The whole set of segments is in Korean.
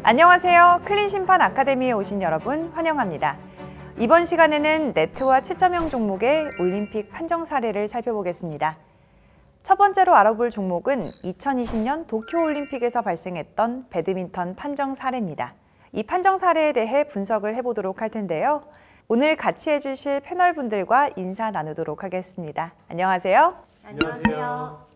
안녕하세요. 클린심판 아카데미에 오신 여러분 환영합니다. 이번 시간에는 네트와 채점형 종목의 올림픽 판정 사례를 살펴보겠습니다. 첫 번째로 알아볼 종목은 2020년 도쿄올림픽에서 발생했던 배드민턴 판정 사례입니다. 이 판정 사례에 대해 분석을 해보도록 할 텐데요. 오늘 같이 해주실 패널분들과 인사 나누도록 하겠습니다. 안녕하세요. 안녕하세요.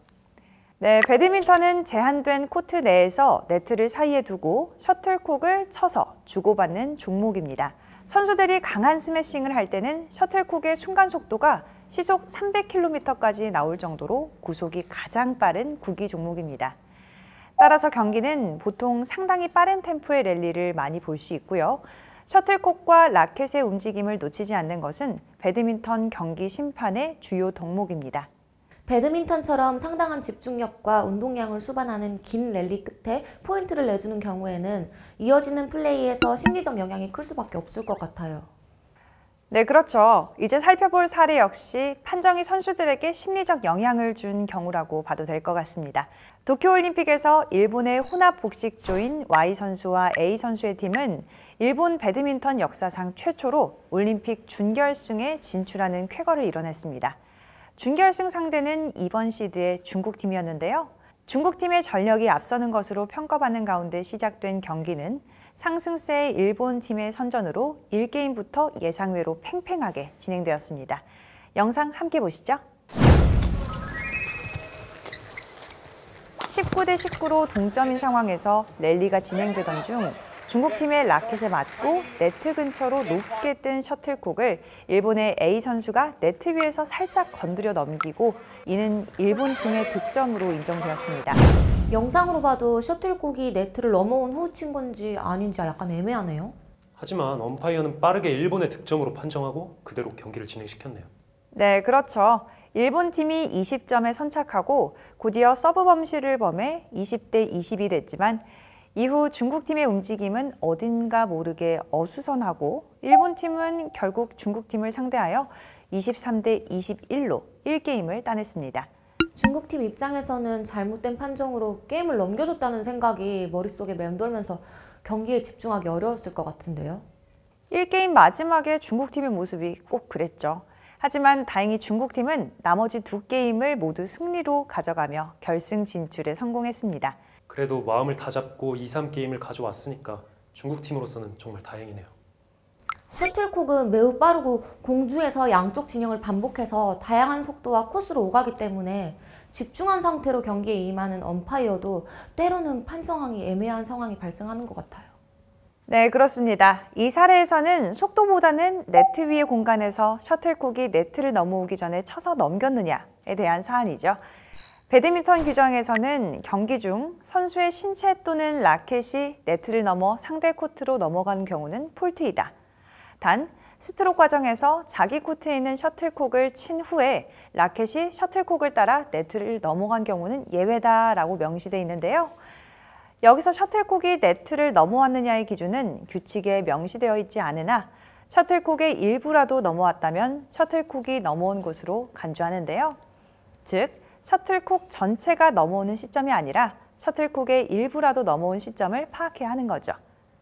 네, 배드민턴은 제한된 코트 내에서 네트를 사이에 두고 셔틀콕을 쳐서 주고받는 종목입니다. 선수들이 강한 스매싱을 할 때는 셔틀콕의 순간 속도가 시속 300km까지 나올 정도로 구속이 가장 빠른 구기 종목입니다. 따라서 경기는 보통 상당히 빠른 템포의 랠리를 많이 볼 수 있고요. 셔틀콕과 라켓의 움직임을 놓치지 않는 것은 배드민턴 경기 심판의 주요 덕목입니다. 배드민턴처럼 상당한 집중력과 운동량을 수반하는 긴 랠리 끝에 포인트를 내주는 경우에는 이어지는 플레이에서 심리적 영향이 클 수밖에 없을 것 같아요. 네, 그렇죠. 이제 살펴볼 사례 역시 판정이 선수들에게 심리적 영향을 준 경우라고 봐도 될 것 같습니다. 도쿄올림픽에서 일본의 혼합 복식조인 Y 선수와 A 선수의 팀은 일본 배드민턴 역사상 최초로 올림픽 준결승에 진출하는 쾌거를 이뤄냈습니다. 준결승 상대는 이번 시드의 중국팀이었는데요. 중국팀의 전력이 앞서는 것으로 평가받는 가운데 시작된 경기는 상승세의 일본 팀의 선전으로 1게임부터 예상외로 팽팽하게 진행되었습니다. 영상 함께 보시죠. 19대 19로 동점인 상황에서 랠리가 진행되던 중 중국팀의 라켓에 맞고 네트 근처로 높게 뜬 셔틀콕을 일본의 A 선수가 네트 위에서 살짝 건드려 넘기고 이는 일본 팀의 득점으로 인정되었습니다. 영상으로 봐도 셔틀콕이 네트를 넘어온 후 친 건지 아닌지 약간 애매하네요. 하지만 엄파이어는 빠르게 일본의 득점으로 판정하고 그대로 경기를 진행시켰네요. 네, 그렇죠. 일본 팀이 20점에 선착하고 곧이어 서브 범실을 범해 20대 20이 됐지만 이후 중국팀의 움직임은 어딘가 모르게 어수선하고 일본 팀은 결국 중국팀을 상대하여 23대 21로 1게임을 따냈습니다. 중국팀 입장에서는 잘못된 판정으로 게임을 넘겨줬다는 생각이 머릿속에 맴돌면서 경기에 집중하기 어려웠을 것 같은데요. 1게임 마지막에 중국팀의 모습이 꼭 그랬죠. 하지만 다행히 중국팀은 나머지 2게임을 모두 승리로 가져가며 결승 진출에 성공했습니다. 그래도 마음을 다잡고 2, 3게임을 가져왔으니까 중국팀으로서는 정말 다행이네요. 셔틀콕은 매우 빠르고 공중에서 양쪽 진영을 반복해서 다양한 속도와 코스로 오가기 때문에 집중한 상태로 경기에 임하는 엄파이어도 때로는 판정하기 애매한 상황이 발생하는 것 같아요. 네, 그렇습니다. 이 사례에서는 속도보다는 네트 위의 공간에서 셔틀콕이 네트를 넘어오기 전에 쳐서 넘겼느냐에 대한 사안이죠. 배드민턴 규정에서는 경기 중 선수의 신체 또는 라켓이 네트를 넘어 상대 코트로 넘어간 경우는 폴트이다. 단, 스트로크 과정에서 자기 코트에 있는 셔틀콕을 친 후에 라켓이 셔틀콕을 따라 네트를 넘어간 경우는 예외다라고 명시되어 있는데요. 여기서 셔틀콕이 네트를 넘어왔느냐의 기준은 규칙에 명시되어 있지 않으나 셔틀콕의 일부라도 넘어왔다면 셔틀콕이 넘어온 곳으로 간주하는데요. 즉, 셔틀콕 전체가 넘어오는 시점이 아니라 셔틀콕의 일부라도 넘어온 시점을 파악해야 하는 거죠.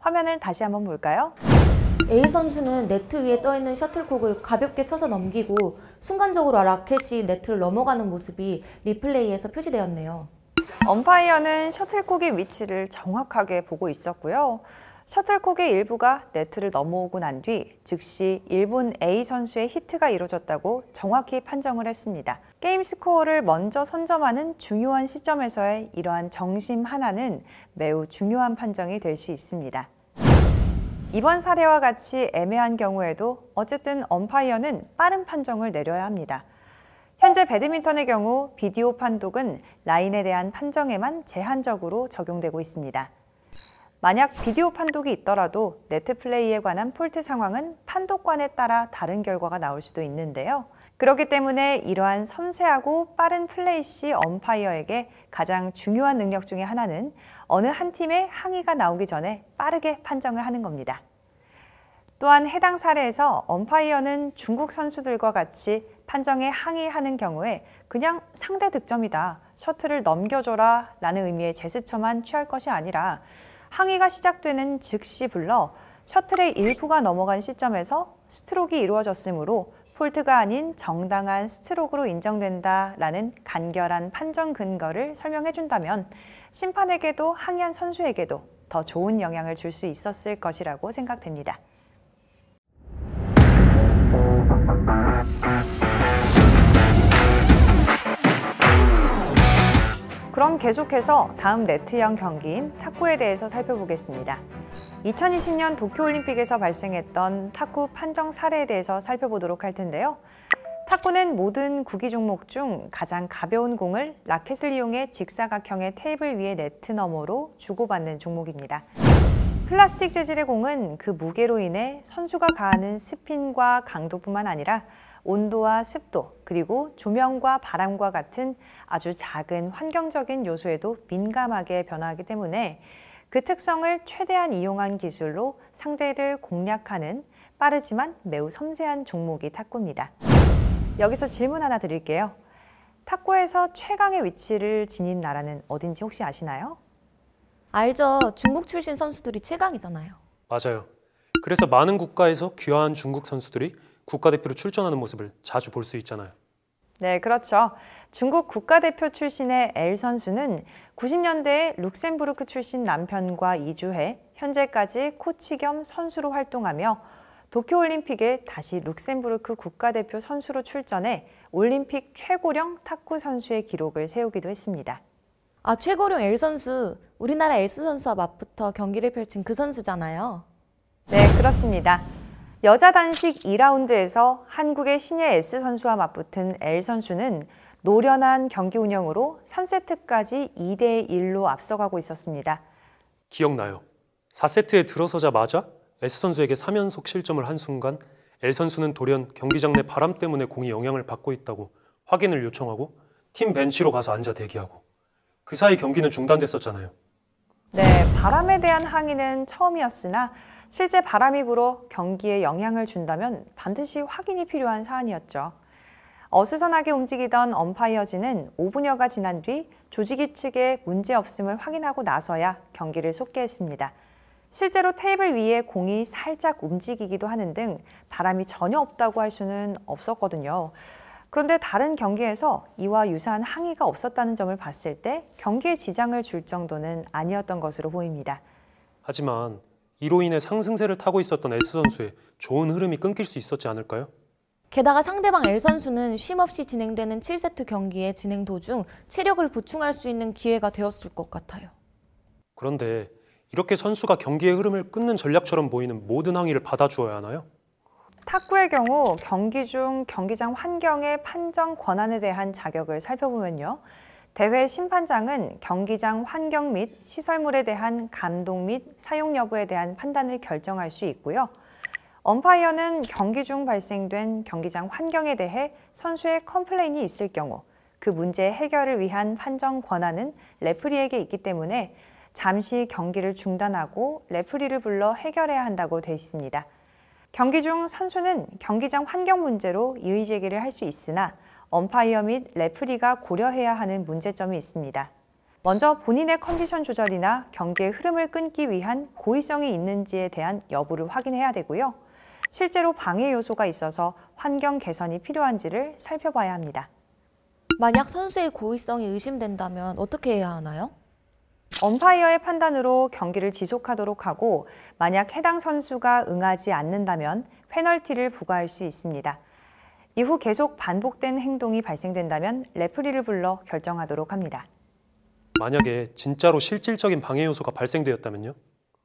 화면을 다시 한번 볼까요? A 선수는 네트 위에 떠있는 셔틀콕을 가볍게 쳐서 넘기고 순간적으로 라켓이 네트를 넘어가는 모습이 리플레이에서 표시되었네요. 엄파이어는 셔틀콕의 위치를 정확하게 보고 있었고요. 셔틀콕의 일부가 네트를 넘어오고 난 뒤 즉시 일본 A 선수의 히트가 이루어졌다고 정확히 판정을 했습니다. 게임 스코어를 먼저 선점하는 중요한 시점에서의 이러한 정심 하나는 매우 중요한 판정이 될 수 있습니다. 이번 사례와 같이 애매한 경우에도 어쨌든 엄파이어는 빠른 판정을 내려야 합니다. 현재 배드민턴의 경우 비디오 판독은 라인에 대한 판정에만 제한적으로 적용되고 있습니다. 만약 비디오 판독이 있더라도 네트 플레이에 관한 폴트 상황은 판독관에 따라 다른 결과가 나올 수도 있는데요. 그렇기 때문에 이러한 섬세하고 빠른 플레이 시 엄파이어에게 가장 중요한 능력 중에 하나는 어느 한 팀의 항의가 나오기 전에 빠르게 판정을 하는 겁니다. 또한 해당 사례에서 엄파이어는 중국 선수들과 같이 판정에 항의하는 경우에 그냥 상대 득점이다, 셔틀을 넘겨줘라 라는 의미의 제스처만 취할 것이 아니라 항의가 시작되는 즉시 불러 셔틀의 일부가 넘어간 시점에서 스트로크가 이루어졌으므로 폴트가 아닌 정당한 스트로크로 인정된다라는 간결한 판정 근거를 설명해 준다면 심판에게도 항의한 선수에게도 더 좋은 영향을 줄 수 있었을 것이라고 생각됩니다. 그럼 계속해서 다음 네트형 경기인 탁구에 대해서 살펴보겠습니다. 2020년 도쿄올림픽에서 발생했던 탁구 판정 사례에 대해서 살펴보도록 할 텐데요. 탁구는 모든 구기 종목 중 가장 가벼운 공을 라켓을 이용해 직사각형의 테이블 위의 네트 너머로 주고받는 종목입니다. 플라스틱 재질의 공은 그 무게로 인해 선수가 가하는 스핀과 강도뿐만 아니라 온도와 습도, 그리고 조명과 바람과 같은 아주 작은 환경적인 요소에도 민감하게 변화하기 때문에 그 특성을 최대한 이용한 기술로 상대를 공략하는 빠르지만 매우 섬세한 종목이 탁구입니다. 여기서 질문 하나 드릴게요. 탁구에서 최강의 위치를 지닌 나라는 어딘지 혹시 아시나요? 알죠. 중국 출신 선수들이 최강이잖아요. 맞아요. 그래서 많은 국가에서 귀화한 중국 선수들이 국가대표로 출전하는 모습을 자주 볼 수 있잖아요. 네, 그렇죠. 중국 국가대표 출신의 L 선수는 90년대에 룩셈부르크 출신 남편과 이주해 현재까지 코치 겸 선수로 활동하며 도쿄올림픽에 다시 룩셈부르크 국가대표 선수로 출전해 올림픽 최고령 탁구 선수의 기록을 세우기도 했습니다. 아, 최고령 L 선수, 우리나라 S 선수와 맞붙어 경기를 펼친 그 선수잖아요. 네, 그렇습니다. 여자 단식 2라운드에서 한국의 신예 S 선수와 맞붙은 L 선수는 노련한 경기 운영으로 3세트까지 2대1로 앞서가고 있었습니다. 기억나요. 4세트에 들어서자마자 S 선수에게 3연속 실점을 한 순간 L 선수는 돌연 경기장 내 바람 때문에 공이 영향을 받고 있다고 확인을 요청하고 팀 벤치로 가서 앉아 대기하고 그 사이 경기는 중단됐었잖아요. 네, 바람에 대한 항의는 처음이었으나 실제 바람이 불어 경기에 영향을 준다면 반드시 확인이 필요한 사안이었죠. 어수선하게 움직이던 엄파이어진은 5분여가 지난 뒤 조직위 측에 문제 없음을 확인하고 나서야 경기를 속개했습니다. 실제로 테이블 위에 공이 살짝 움직이기도 하는 등 바람이 전혀 없다고 할 수는 없었거든요. 그런데 다른 경기에서 이와 유사한 항의가 없었다는 점을 봤을 때 경기에 지장을 줄 정도는 아니었던 것으로 보입니다. 하지만 이로 인해 상승세를 타고 있었던 S 선수의 좋은 흐름이 끊길 수 있었지 않을까요? 게다가 상대방 L 선수는 쉼없이 진행되는 7세트 경기의 진행 도중 체력을 보충할 수 있는 기회가 되었을 것 같아요. 그런데 이렇게 선수가 경기의 흐름을 끊는 전략처럼 보이는 모든 항의를 받아주어야 하나요? 탁구의 경우 경기 중 경기장 환경의 판정 권한에 대한 자격을 살펴보면요. 대회 심판장은 경기장 환경 및 시설물에 대한 감독 및 사용 여부에 대한 판단을 결정할 수 있고요. 엄파이어는 경기 중 발생된 경기장 환경에 대해 선수의 컴플레인이 있을 경우 그 문제 해결을 위한 판정 권한은 레프리에게 있기 때문에 잠시 경기를 중단하고 레프리를 불러 해결해야 한다고 되어 있습니다. 경기 중 선수는 경기장 환경 문제로 이의 제기를 할 수 있으나 엄파이어 및 레프리가 고려해야 하는 문제점이 있습니다. 먼저 본인의 컨디션 조절이나 경기의 흐름을 끊기 위한 고의성이 있는지에 대한 여부를 확인해야 되고요. 실제로 방해 요소가 있어서 환경 개선이 필요한지를 살펴봐야 합니다. 만약 선수의 고의성이 의심된다면 어떻게 해야 하나요? 엄파이어의 판단으로 경기를 지속하도록 하고 만약 해당 선수가 응하지 않는다면 페널티를 부과할 수 있습니다. 이후 계속 반복된 행동이 발생된다면 레프리를 불러 결정하도록 합니다. 만약에 진짜로 실질적인 방해 요소가 발생되었다면요?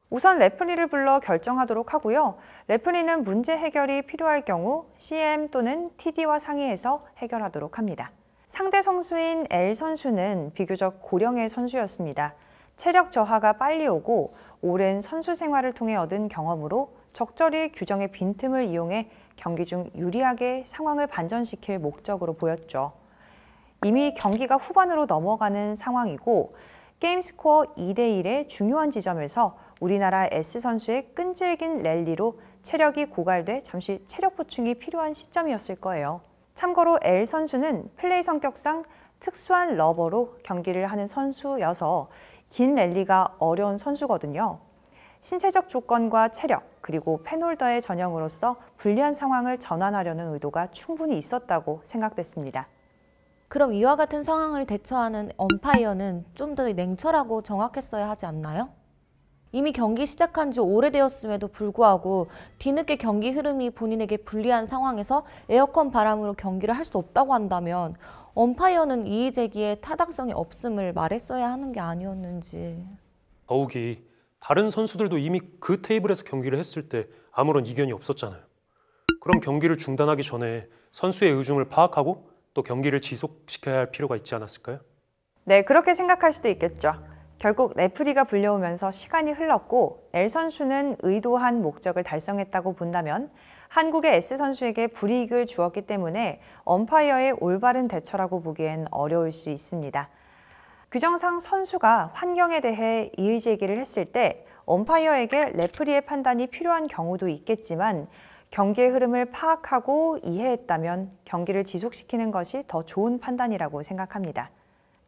우선 레프리를 불러 결정하도록 하고요. 레프리는 문제 해결이 필요할 경우 CM 또는 TD와 상의해서 해결하도록 합니다. 상대 선수인 L 선수는 비교적 고령의 선수였습니다. 체력 저하가 빨리 오고 오랜 선수 생활을 통해 얻은 경험으로 적절히 규정의 빈틈을 이용해 경기 중 유리하게 상황을 반전시킬 목적으로 보였죠. 이미 경기가 후반으로 넘어가는 상황이고 게임 스코어 2대1의 중요한 지점에서 우리나라 S 선수의 끈질긴 랠리로 체력이 고갈돼 잠시 체력 보충이 필요한 시점이었을 거예요. 참고로 L 선수는 플레이 성격상 특수한 러버로 경기를 하는 선수여서 긴 랠리가 어려운 선수거든요. 신체적 조건과 체력, 그리고 펜홀더의 전형으로서 불리한 상황을 전환하려는 의도가 충분히 있었다고 생각됐습니다. 그럼 이와 같은 상황을 대처하는 엄파이어는 좀 더 냉철하고 정확했어야 하지 않나요? 이미 경기 시작한 지 오래되었음에도 불구하고 뒤늦게 경기 흐름이 본인에게 불리한 상황에서 에어컨 바람으로 경기를 할 수 없다고 한다면 엄파이어는 이의 제기에 타당성이 없음을 말했어야 하는 게 아니었는지. 더욱이 다른 선수들도 이미 그 테이블에서 경기를 했을 때 아무런 이견이 없었잖아요. 그럼 경기를 중단하기 전에 선수의 의중을 파악하고 또 경기를 지속시켜야 할 필요가 있지 않았을까요? 네, 그렇게 생각할 수도 있겠죠. 결국 레프리가 불려오면서 시간이 흘렀고 L 선수는 의도한 목적을 달성했다고 본다면 한국의 S 선수에게 불이익을 주었기 때문에 엄파이어의 올바른 대처라고 보기엔 어려울 수 있습니다. 규정상 선수가 환경에 대해 이의 제기를 했을 때 엄파이어에게 레프리의 판단이 필요한 경우도 있겠지만 경기의 흐름을 파악하고 이해했다면 경기를 지속시키는 것이 더 좋은 판단이라고 생각합니다.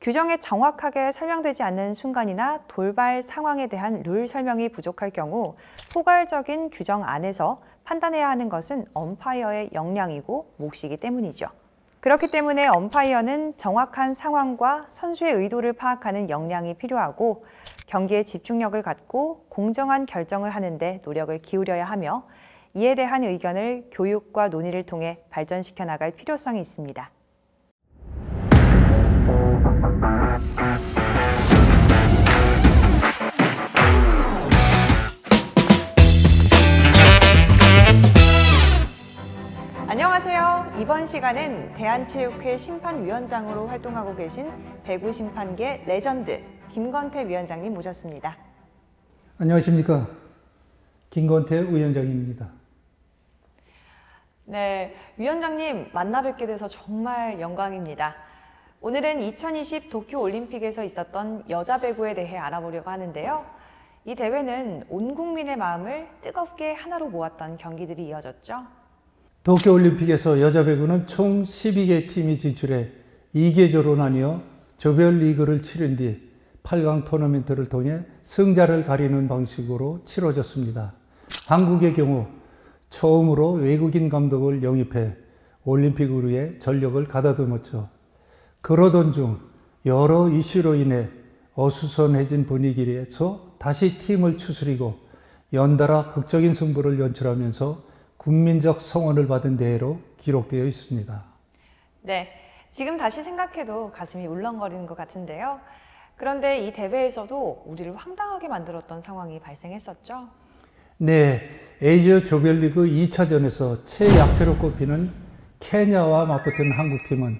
규정에 정확하게 설명되지 않는 순간이나 돌발 상황에 대한 룰 설명이 부족할 경우 포괄적인 규정 안에서 판단해야 하는 것은 엄파이어의 역량이고 몫이기 때문이죠. 그렇기 때문에 엄파이어는 정확한 상황과 선수의 의도를 파악하는 역량이 필요하고 경기에 집중력을 갖고 공정한 결정을 하는 데 노력을 기울여야 하며 이에 대한 의견을 교육과 논의를 통해 발전시켜 나갈 필요성이 있습니다. 안녕하세요. 이번 시간은 대한체육회 심판위원장으로 활동하고 계신 배구 심판계 레전드 김건태 위원장님 모셨습니다. 안녕하십니까. 김건태 위원장입니다. 네, 위원장님 만나 뵙게 돼서 정말 영광입니다. 오늘은 2020 도쿄올림픽에서 있었던 여자 배구에 대해 알아보려고 하는데요. 이 대회는 온 국민의 마음을 뜨겁게 하나로 모았던 경기들이 이어졌죠. 도쿄올림픽에서 여자 배구는 총 12개 팀이 진출해 2계조로 나뉘어 조별리그를 치른 뒤 8강 토너먼트를 통해 승자를 가리는 방식으로 치러졌습니다. 한국의 경우 처음으로 외국인 감독을 영입해 올림픽을 위해 전력을 가다듬었죠. 그러던 중 여러 이슈로 인해 어수선해진 분위기에서 다시 팀을 추스리고 연달아 극적인 승부를 연출하면서 국민적 성원을 받은 대회로 기록되어 있습니다. 네, 지금 다시 생각해도 가슴이 울렁거리는 것 같은데요. 그런데 이 대회에서도 우리를 황당하게 만들었던 상황이 발생했었죠. 네, 아시아 조별리그 2차전에서 최약체로 꼽히는 케냐와 맞붙은 한국팀은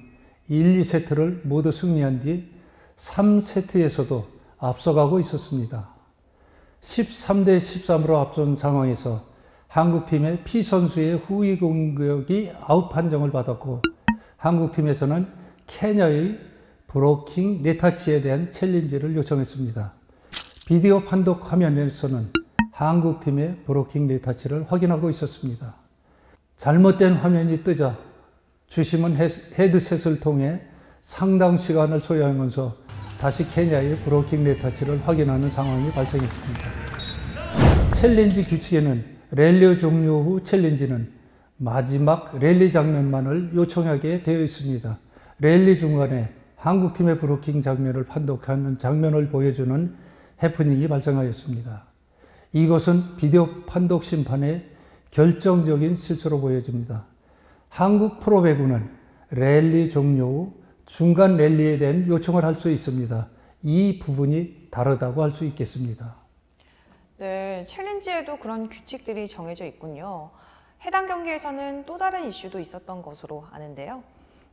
1, 2세트를 모두 승리한 뒤 3세트에서도 앞서가고 있었습니다. 13대 13으로 앞선 상황에서 한국팀의 P 선수의 후위 공격이 아웃 판정을 받았고 한국팀에서는 케냐의 브로킹 네타치에 대한 챌린지를 요청했습니다. 비디오 판독 화면에서는 한국팀의 브로킹 네타치를 확인하고 있었습니다. 잘못된 화면이 뜨자 주심은 헤드셋을 통해 상당 시간을 소요하면서 다시 케냐의 브로킹 네타치를 확인하는 상황이 발생했습니다. 챌린지 규칙에는 랠리 종료 후 챌린지는 마지막 랠리 장면만을 요청하게 되어 있습니다. 랠리 중간에 한국팀의 브로킹 장면을 판독하는 장면을 보여주는 해프닝이 발생하였습니다. 이것은 비디오 판독 심판의 결정적인 실수로 보여집니다. 한국 프로배구는 랠리 종료 후 중간 랠리에 대한 요청을 할 수 있습니다. 이 부분이 다르다고 할 수 있겠습니다. 네, 챌린지에도 그런 규칙들이 정해져 있군요. 해당 경기에서는 또 다른 이슈도 있었던 것으로 아는데요.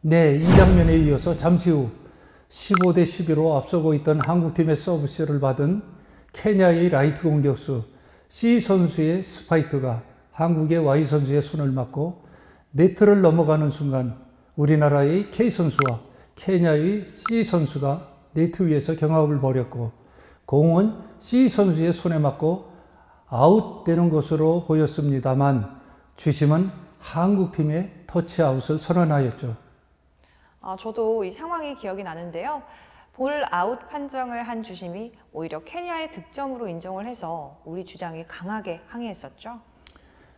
네, 이 장면에 이어서 잠시 후 15대 11로 앞서고 있던 한국팀의 서비스를 받은 케냐의 라이트 공격수 C 선수의 스파이크가 한국의 Y 선수의 손을 맞고 네트를 넘어가는 순간 우리나라의 K 선수와 케냐의 C 선수가 네트 위에서 경합을 벌였고 공은 C 선수의 손에 맞고 아웃되는 것으로 보였습니다만 주심은 한국팀의 터치아웃을 선언하였죠. 저도 이 상황이 기억이 나는데요. 볼 아웃 판정을 한 주심이 오히려 케냐의 득점으로 인정을 해서 우리 주장이 강하게 항의했었죠.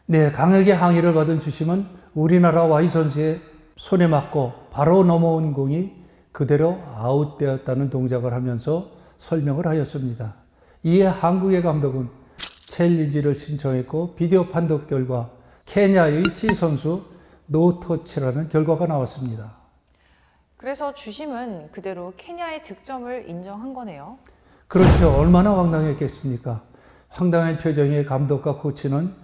네, 강하게 항의를 받은 주심은 우리나라 Y 선수의 손에 맞고 바로 넘어온 공이 그대로 아웃되었다는 동작을 하면서 설명을 하였습니다. 이에 한국의 감독은 챌린지를 신청했고 비디오 판독 결과 케냐의 C 선수 노터치라는 결과가 나왔습니다. 그래서 주심은 그대로 케냐의 득점을 인정한 거네요. 그렇죠. 얼마나 황당했겠습니까? 황당한 표정의 감독과 코치는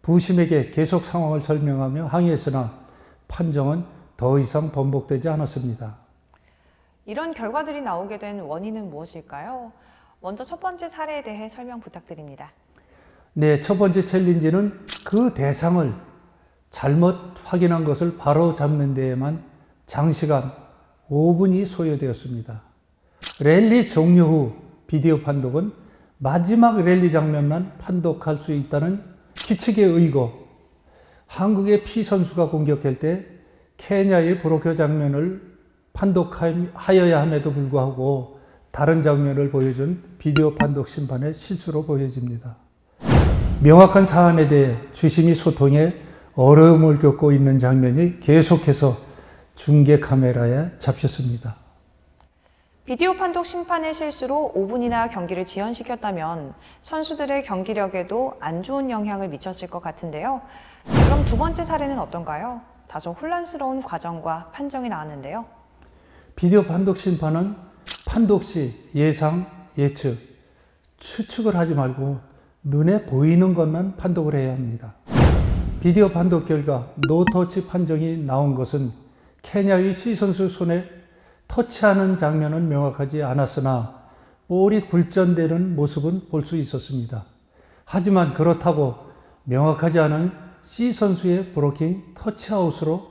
부심에게 계속 상황을 설명하며 항의했으나 판정은 더 이상 번복되지 않았습니다. 이런 결과들이 나오게 된 원인은 무엇일까요? 먼저 첫 번째 사례에 대해 설명 부탁드립니다. 네, 첫 번째 챌린지는 그 대상을 잘못 확인한 것을 바로 잡는 데에만 장시간 5분이 소요되었습니다. 랠리 종료 후 비디오 판독은 마지막 랠리 장면만 판독할 수 있다는 규칙에 의거 한국의 P 선수가 공격할 때 케냐의 브로커 장면을 판독하여야 함에도 불구하고 다른 장면을 보여준 비디오 판독 심판의 실수로 보여집니다. 명확한 사안에 대해 주심이 소통에 어려움을 겪고 있는 장면이 계속해서 중계 카메라에 잡혔습니다. 비디오 판독 심판의 실수로 5분이나 경기를 지연시켰다면 선수들의 경기력에도 안 좋은 영향을 미쳤을 것 같은데요. 그럼 두 번째 사례는 어떤가요? 다소 혼란스러운 과정과 판정이 나왔는데요. 비디오 판독 심판은 판독 시 예상, 예측, 추측을 하지 말고 눈에 보이는 것만 판독을 해야 합니다. 비디오 판독 결과 노터치 판정이 나온 것은 케냐의 C 선수 손에 터치하는 장면은 명확하지 않았으나 볼이 굴전되는 모습은 볼 수 있었습니다. 하지만 그렇다고 명확하지 않은 C 선수의 브로킹 터치아웃으로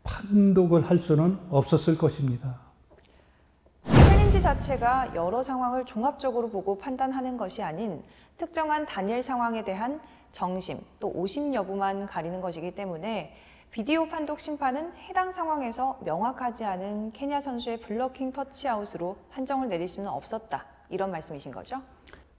판독을 할 수는 없었을 것입니다. 챌린지 자체가 여러 상황을 종합적으로 보고 판단하는 것이 아닌 특정한 단일 상황에 대한 정심 또 오심 여부만 가리는 것이기 때문에 비디오 판독 심판은 해당 상황에서 명확하지 않은 케냐 선수의 블러킹 터치아웃으로 판정을 내릴 수는 없었다. 이런 말씀이신 거죠?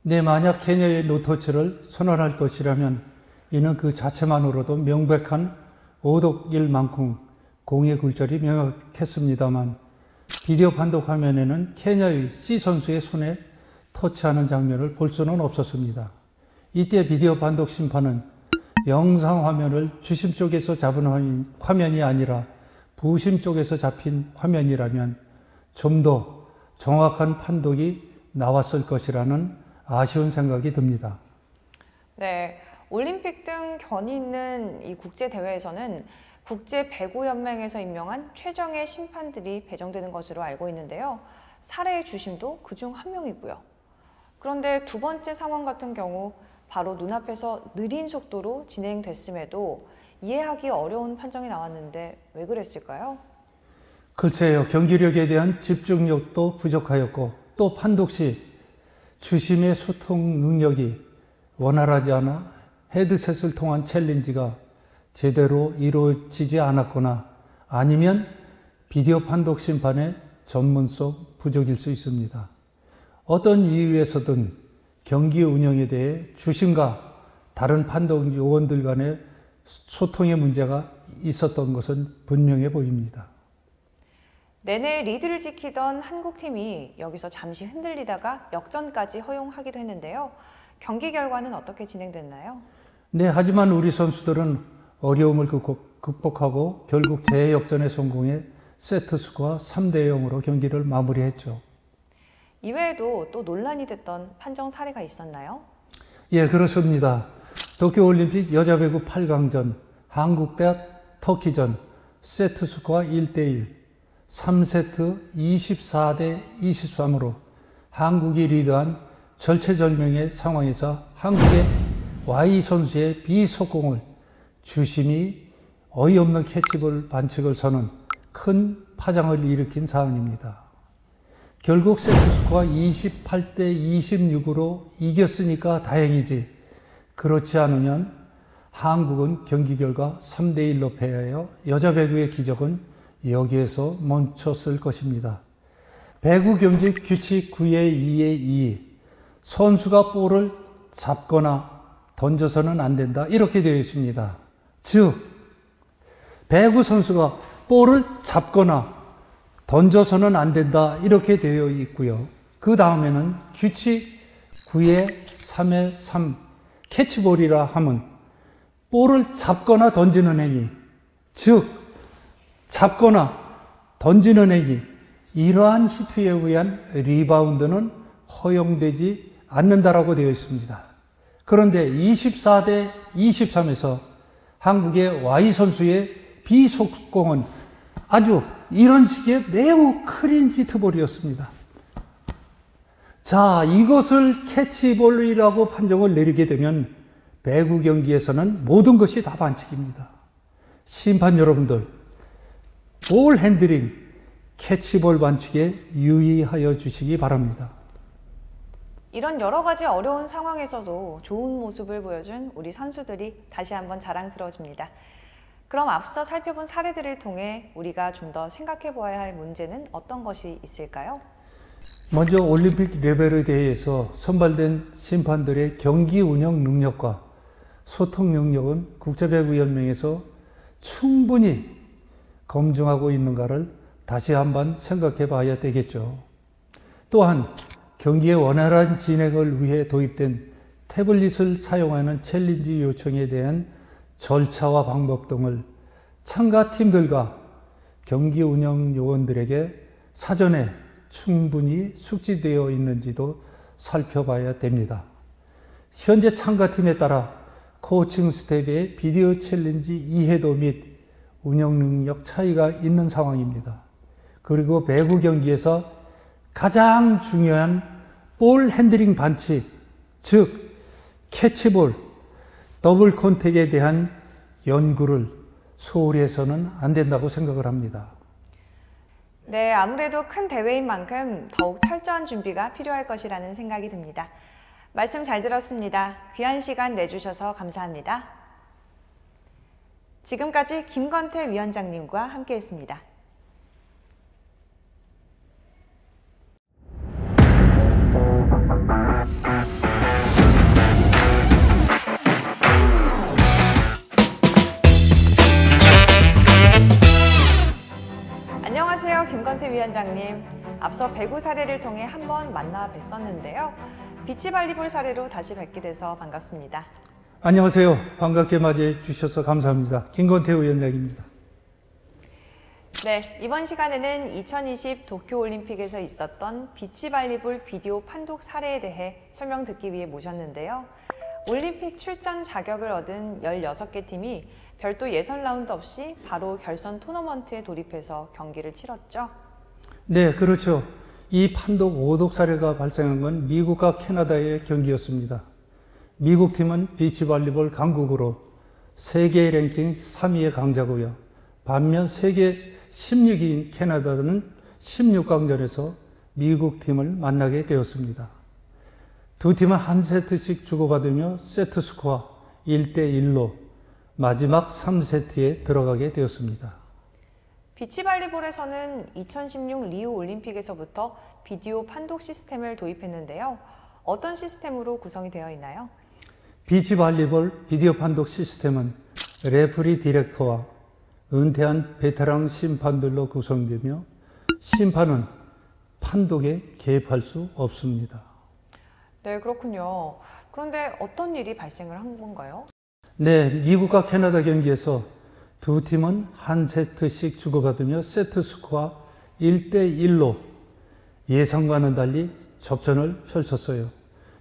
네, 만약 케냐의 노터치를 선언할 것이라면 이는 그 자체만으로도 명백한 오독일 만큼 공의 굴절이 명확했습니다만 비디오 판독 화면에는 케냐의 C 선수의 손에 터치하는 장면을 볼 수는 없었습니다. 이때 비디오 판독 심판은 영상 화면을 주심 쪽에서 잡은 화면이 아니라 부심 쪽에서 잡힌 화면이라면 좀 더 정확한 판독이 나왔을 것이라는 아쉬운 생각이 듭니다. 네, 올림픽 등 견이 있는 이 국제대회에서는 국제배구연맹에서 임명한 최정예 심판들이 배정되는 것으로 알고 있는데요. 사례의 주심도 그중 한 명이고요. 그런데 두 번째 상황 같은 경우 바로 눈앞에서 느린 속도로 진행됐음에도 이해하기 어려운 판정이 나왔는데 왜 그랬을까요? 글쎄요, 경기력에 대한 집중력도 부족하였고 또 판독 시 주심의 소통 능력이 원활하지 않아 헤드셋을 통한 챌린지가 제대로 이루어지지 않았거나 아니면 비디오 판독 심판의 전문성 부족일 수 있습니다. 어떤 이유에서든 경기 운영에 대해 주심과 다른 판독 요원들 간의 소통의 문제가 있었던 것은 분명해 보입니다. 내내 리드를 지키던 한국팀이 여기서 잠시 흔들리다가 역전까지 허용하기도 했는데요. 경기 결과는 어떻게 진행됐나요? 네, 하지만 우리 선수들은 어려움을 극복하고 결국 재역전에 성공해 세트 스코어 3대 0으로 경기를 마무리했죠. 이외에도 또 논란이 됐던 판정 사례가 있었나요? 예, 그렇습니다. 도쿄올림픽 여자배구 8강전 한국 대 터키전 세트 스코어 1대1 3세트 24대 23으로 한국이 리드한 절체절명의 상황에서 한국의 Y 선수의 비속공을 주심이 어이없는 캐치볼 반칙을 서는 큰 파장을 일으킨 사안입니다. 결국 세트스코어 28대 26으로 이겼으니까 다행이지, 그렇지 않으면 한국은 경기 결과 3대 1로 패하여 여자 배구의 기적은 여기에서 멈췄을 것입니다. 배구 경기 규칙 9의 2의 2, 선수가 볼을 잡거나 던져서는 안 된다, 이렇게 되어 있습니다. 즉, 배구 선수가 볼을 잡거나 던져서는 안 된다, 이렇게 되어 있고요. 그 다음에는 규칙 9의 3의 3, 캐치볼이라 함은 볼을 잡거나 던지는 행위, 즉 잡거나 던지는 행위, 이러한 히트에 의한 리바운드는 허용되지 않는다라고 되어 있습니다. 그런데 24대 23에서 한국의 Y 선수의 비속공은 아주 이런 식의 매우 클린 히트볼이었습니다. 자, 이것을 캐치볼이라고 판정을 내리게 되면 배구 경기에서는 모든 것이 다 반칙입니다. 심판 여러분들, 볼 핸들링, 캐치볼 반칙에 유의하여 주시기 바랍니다. 이런 여러 가지 어려운 상황에서도 좋은 모습을 보여준 우리 선수들이 다시 한번 자랑스러워집니다. 그럼 앞서 살펴본 사례들을 통해 우리가 좀 더 생각해 보아야 할 문제는 어떤 것이 있을까요? 먼저 올림픽 레벨에 대해서 선발된 심판들의 경기 운영 능력과 소통 능력은 국제배구연맹에서 충분히 검증하고 있는가를 다시 한번 생각해 봐야 되겠죠. 또한 경기의 원활한 진행을 위해 도입된 태블릿을 사용하는 챌린지 요청에 대한 절차와 방법 등을 참가팀들과 경기 운영 요원들에게 사전에 충분히 숙지되어 있는지도 살펴봐야 됩니다. 현재 참가팀에 따라 코칭 스텝의 비디오 챌린지 이해도 및 운영 능력 차이가 있는 상황입니다. 그리고 배구 경기에서 가장 중요한 볼 핸들링 반칙, 즉 캐치볼, 더블 컨택에 대한 연구를 소홀히 해서는 안 된다고 생각을 합니다. 네, 아무래도 큰 대회인 만큼 더욱 철저한 준비가 필요할 것이라는 생각이 듭니다. 말씀 잘 들었습니다. 귀한 시간 내주셔서 감사합니다. 지금까지 김건태 위원장님과 함께했습니다. 안녕하세요, 김건태 위원장님. 앞서 배구 사례를 통해 한번 만나 뵀었는데요. 비치발리볼 사례로 다시 뵙게 돼서 반갑습니다. 안녕하세요. 반갑게 맞이해 주셔서 감사합니다. 김건태 위원장입니다. 네, 이번 시간에는 2020 도쿄올림픽에서 있었던 비치발리볼 비디오 판독 사례에 대해 설명 듣기 위해 모셨는데요. 올림픽 출전 자격을 얻은 16개 팀이 별도 예선 라운드 없이 바로 결선 토너먼트에 돌입해서 경기를 치렀죠. 네, 그렇죠. 이 판독 5독 사례가 발생한 건 미국과 캐나다의 경기였습니다. 미국 팀은 비치발리볼 강국으로 세계 랭킹 3위의 강자고요. 반면 세계 16위인 캐나다는 16강전에서 미국 팀을 만나게 되었습니다. 두 팀은 한 세트씩 주고받으며 세트 스코어 1대 1로 마지막 3세트에 들어가게 되었습니다. 비치발리볼에서는 2016 리우 올림픽에서부터 비디오 판독 시스템을 도입했는데요. 어떤 시스템으로 구성이 되어 있나요? 비치발리볼 비디오 판독 시스템은 레프리 디렉터와 은퇴한 베테랑 심판들로 구성되며 심판은 판독에 개입할 수 없습니다. 네, 그렇군요. 그런데 어떤 일이 발생을 한 건가요? 네, 미국과 캐나다 경기에서 두 팀은 한 세트씩 주고받으며 세트 스코어 1대 1로 예상과는 달리 접전을 펼쳤어요.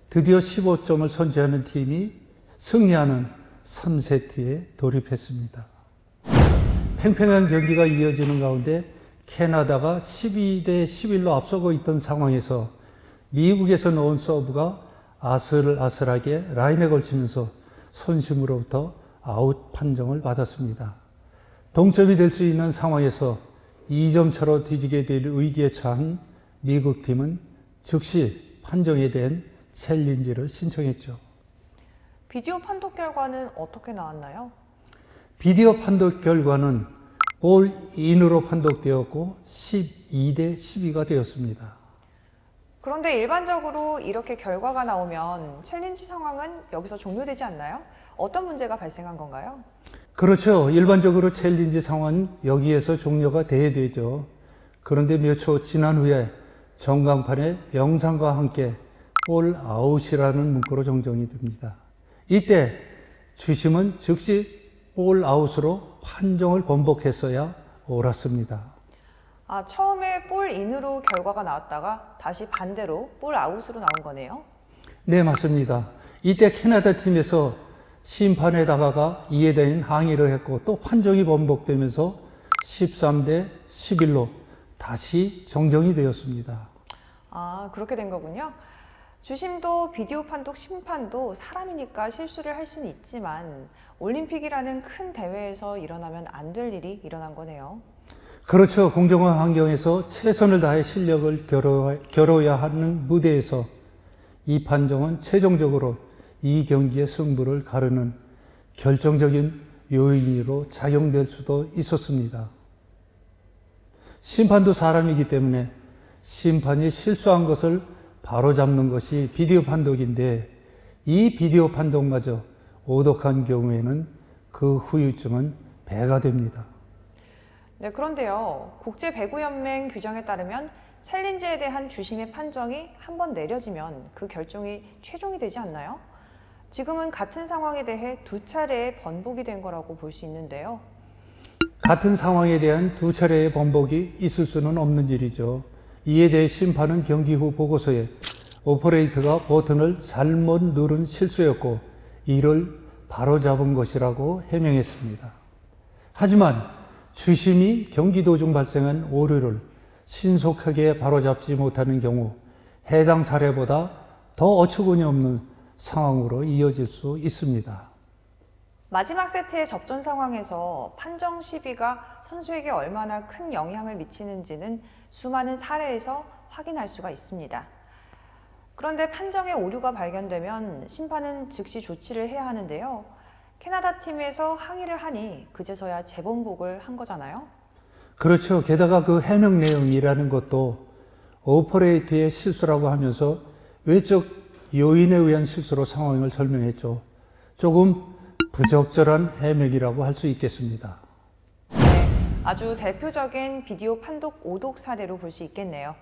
드디어 15점을 선취하는 팀이 승리하는 3세트에 돌입했습니다. 팽팽한 경기가 이어지는 가운데 캐나다가 12대 11로 앞서고 있던 상황에서 미국에서 넣은 서브가 아슬아슬하게 라인에 걸치면서 선심으로부터 아웃 판정을 받았습니다. 동점이 될 수 있는 상황에서 2점 차로 뒤지게 될 위기에 처한 미국 팀은 즉시 판정에 대한 챌린지를 신청했죠. 비디오 판독 결과는 어떻게 나왔나요? 비디오 판독 결과는 볼 인으로 판독되었고 12대 12가 되었습니다. 그런데 일반적으로 이렇게 결과가 나오면 챌린지 상황은 여기서 종료되지 않나요? 어떤 문제가 발생한 건가요? 그렇죠. 일반적으로 챌린지 상황은 여기에서 종료가 돼야 되죠. 그런데 몇 초 지난 후에 전광판에 영상과 함께 볼 아웃이라는 문구로 정정이 됩니다. 이때 주심은 즉시 볼 아웃으로 판정을 번복했어야 옳았습니다. 처음에 볼 인으로 결과가 나왔다가 다시 반대로 볼 아웃으로 나온 거네요. 네, 맞습니다. 이때 캐나다 팀에서 심판에 다가가 이에 대한 항의를 했고 또 판정이 번복되면서 13대 11로 다시 정정이 되었습니다. 그렇게 된 거군요. 주심도 비디오 판독 심판도 사람이니까 실수를 할 수는 있지만 올림픽이라는 큰 대회에서 일어나면 안 될 일이 일어난 거네요. 그렇죠. 공정한 환경에서 최선을 다해 실력을 겨뤄야 하는 무대에서 이 판정은 최종적으로 이 경기의 승부를 가르는 결정적인 요인으로 작용될 수도 있었습니다. 심판도 사람이기 때문에 심판이 실수한 것을 바로잡는 것이 비디오 판독인데 이 비디오 판독마저 오독한 경우에는 그 후유증은 배가 됩니다. 네, 그런데요. 국제배구연맹 규정에 따르면 챌린지에 대한 주심의 판정이 한 번 내려지면 그 결정이 최종이 되지 않나요? 지금은 같은 상황에 대해 두 차례의 번복이 된 거라고 볼 수 있는데요. 같은 상황에 대한 두 차례의 번복이 있을 수는 없는 일이죠. 이에 대해 심판은 경기 후 보고서에 오퍼레이터가 버튼을 잘못 누른 실수였고 이를 바로잡은 것이라고 해명했습니다. 하지만 주심이 경기 도중 발생한 오류를 신속하게 바로잡지 못하는 경우 해당 사례보다 더 어처구니 없는 상황으로 이어질 수 있습니다. 마지막 세트의 접전 상황에서 판정 시비가 선수에게 얼마나 큰 영향을 미치는지는 수많은 사례에서 확인할 수가 있습니다. 그런데 판정에 오류가 발견되면 심판은 즉시 조치를 해야 하는데요. 캐나다 팀에서 항의를 하니 그제서야 재번복을 한 거잖아요. 그렇죠. 게다가 그 해명 내용이라는 것도 오퍼레이터의 실수라고 하면서 외적 요인에 의한 실수로 상황을 설명했죠. 조금 부적절한 해명이라고 할 수 있겠습니다. 네, 아주 대표적인 비디오 판독 오독 사례로 볼 수 있겠네요.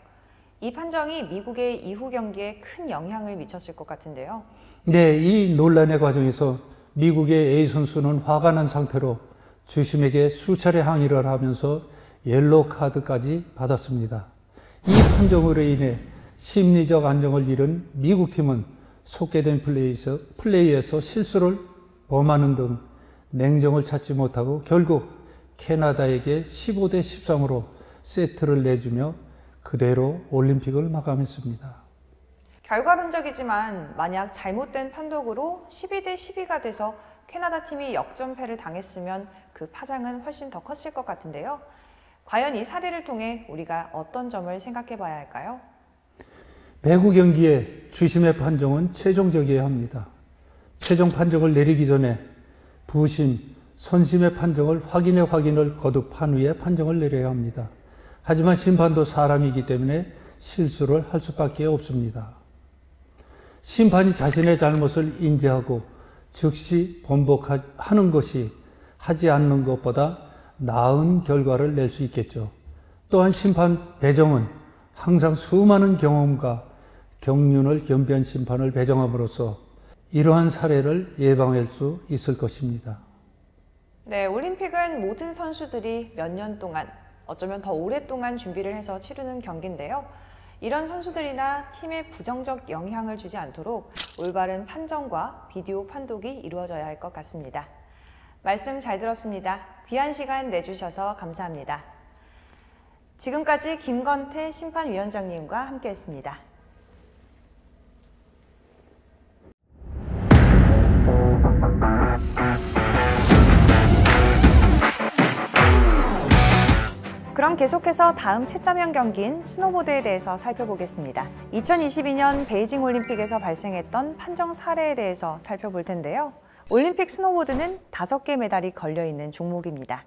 이 판정이 미국의 이후 경기에 큰 영향을 미쳤을 것 같은데요. 네, 이 논란의 과정에서 미국의 A 선수는 화가 난 상태로 주심에게 수차례 항의를 하면서 옐로우 카드까지 받았습니다. 이 판정으로 인해 심리적 안정을 잃은 미국 팀은 속개된 플레이에서 실수를 범하는 등 냉정을 찾지 못하고 결국 캐나다에게 15대 13으로 세트를 내주며 그대로 올림픽을 마감했습니다. 결과론적이지만 만약 잘못된 판독으로 12대 12가 돼서 캐나다 팀이 역전패를 당했으면 그 파장은 훨씬 더 컸을 것 같은데요. 과연 이 사례를 통해 우리가 어떤 점을 생각해 봐야 할까요? 배구 경기의 주심의 판정은 최종적이어야 합니다. 최종 판정을 내리기 전에 부심, 선심의 판정을 확인을 거듭한 후에 판정을 내려야 합니다. 하지만 심판도 사람이기 때문에 실수를 할 수밖에 없습니다. 심판이 자신의 잘못을 인지하고 즉시 번복하는 것이 하지 않는 것보다 나은 결과를 낼 수 있겠죠. 또한 심판 배정은 항상 수많은 경험과 경륜을 겸비한 심판을 배정함으로써 이러한 사례를 예방할 수 있을 것입니다. 네, 올림픽은 모든 선수들이 몇 년 동안, 어쩌면 더 오랫동안 준비를 해서 치르는 경기인데요. 이런 선수들이나 팀에 부정적 영향을 주지 않도록 올바른 판정과 비디오 판독이 이루어져야 할 것 같습니다. 말씀 잘 들었습니다. 귀한 시간 내주셔서 감사합니다. 지금까지 김건태 심판위원장님과 함께했습니다. 그럼 계속해서 다음 채점형 경기인 스노보드에 대해서 살펴보겠습니다. 2022년 베이징 올림픽에서 발생했던 판정 사례에 대해서 살펴볼 텐데요. 올림픽 스노보드는 5개 메달이 걸려있는 종목입니다.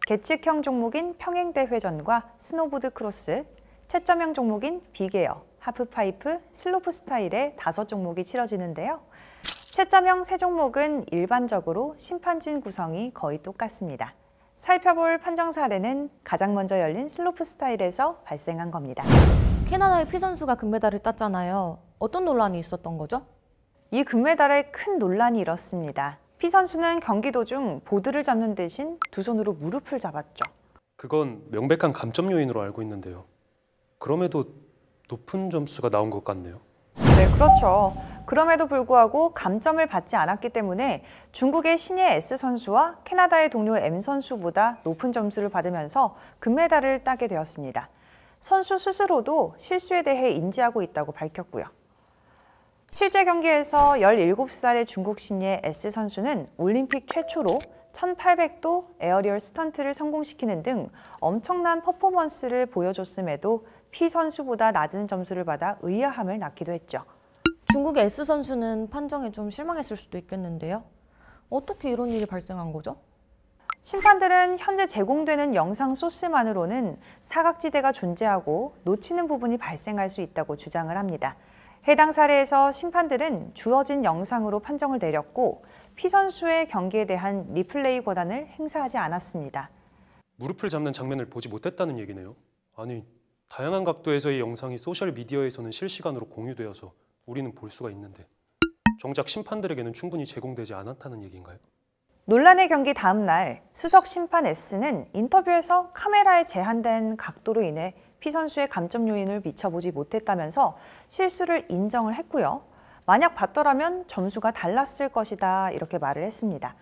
계측형 종목인 평행대회전과 스노보드 크로스, 채점형 종목인 빅에어, 하프파이프, 슬로프 스타일의 5종목이 치러지는데요. 채점형 3종목은 일반적으로 심판진 구성이 거의 똑같습니다. 살펴볼 판정 사례는 가장 먼저 열린 슬로프 스타일에서 발생한 겁니다. 캐나다의 피 선수가 금메달을 땄잖아요. 어떤 논란이 있었던 거죠? 이 금메달에 큰 논란이 일었습니다. 피 선수는 경기 도중 보드를 잡는 대신 두 손으로 무릎을 잡았죠. 그건 명백한 감점 요인으로 알고 있는데요. 그럼에도 높은 점수가 나온 것 같네요. 네, 그렇죠. 그럼에도 불구하고 감점을 받지 않았기 때문에 중국의 신예 S 선수와 캐나다의 동료 M 선수보다 높은 점수를 받으면서 금메달을 따게 되었습니다. 선수 스스로도 실수에 대해 인지하고 있다고 밝혔고요. 실제 경기에서 17살의 중국 신예 S 선수는 올림픽 최초로 1800도 에어리얼 스턴트를 성공시키는 등 엄청난 퍼포먼스를 보여줬음에도 피 선수보다 낮은 점수를 받아 의아함을 낳기도 했죠. 중국의 S 선수는 판정에 좀 실망했을 수도 있겠는데요. 어떻게 이런 일이 발생한 거죠? 심판들은 현재 제공되는 영상 소스만으로는 사각지대가 존재하고 놓치는 부분이 발생할 수 있다고 주장을 합니다. 해당 사례에서 심판들은 주어진 영상으로 판정을 내렸고 피 선수의 경기에 대한 리플레이 권한을 행사하지 않았습니다. 무릎을 잡는 장면을 보지 못했다는 얘기네요. 아니, 다양한 각도에서의 영상이 소셜미디어에서는 실시간으로 공유되어서 우리는 볼 수가 있는데 정작 심판들에게는 충분히 제공되지 않았다는 얘기인가요? 논란의 경기 다음 날 수석 심판 S는 인터뷰에서 카메라에 제한된 각도로 인해 피 선수의 감점 요인을 미쳐보지 못했다면서 실수를 인정을 했고요. 만약 봤더라면 점수가 달랐을 것이다 이렇게 말을 했습니다.